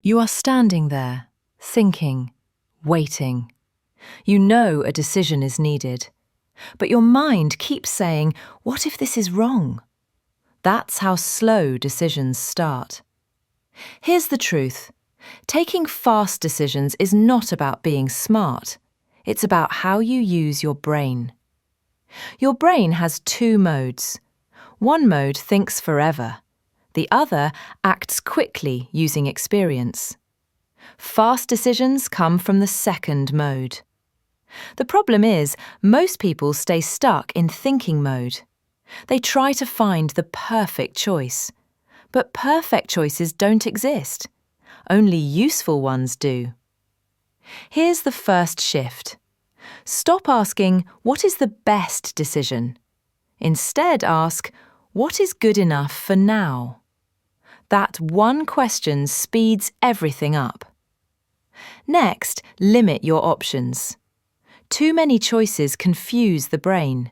You are standing there, thinking, waiting. You know a decision is needed, but your mind keeps saying, "What if this is wrong?" That's how slow decisions start. Here's the truth. Taking fast decisions is not about being smart. It's about how you use your brain. Your brain has two modes. One mode thinks forever. The other acts quickly using experience. Fast decisions come from the second mode. The problem is, most people stay stuck in thinking mode. They try to find the perfect choice. But perfect choices don't exist. Only useful ones do. Here's the first shift. Stop asking, "What is the best decision?" Instead ask, "What is good enough for now?" That one question speeds everything up. Next, limit your options. Too many choices confuse the brain.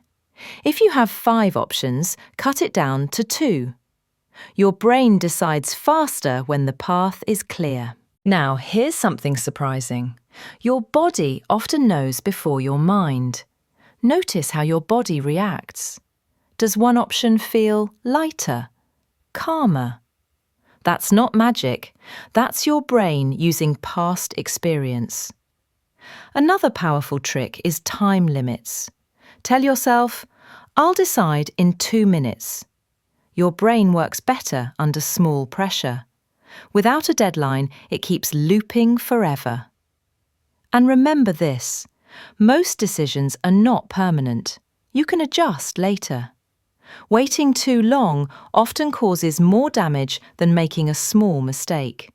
If you have 5 options, cut it down to 2. Your brain decides faster when the path is clear. Now, here's something surprising. Your body often knows before your mind. Notice how your body reacts. Does one option feel lighter, calmer? That's not magic. That's your brain using past experience. Another powerful trick is time limits. Tell yourself, "I'll decide in 2 minutes." Your brain works better under small pressure. Without a deadline, it keeps looping forever. And remember this, most decisions are not permanent. You can adjust later. Waiting too long often causes more damage than making a small mistake.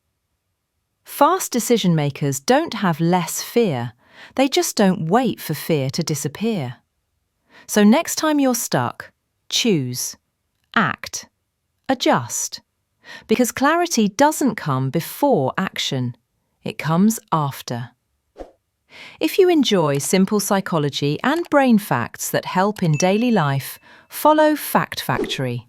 Fast decision makers don't have less fear. They just don't wait for fear to disappear. So next time you're stuck, choose, act, adjust. Because clarity doesn't come before action. It comes after. If you enjoy simple psychology and brain facts that help in daily life, follow Fact Factory.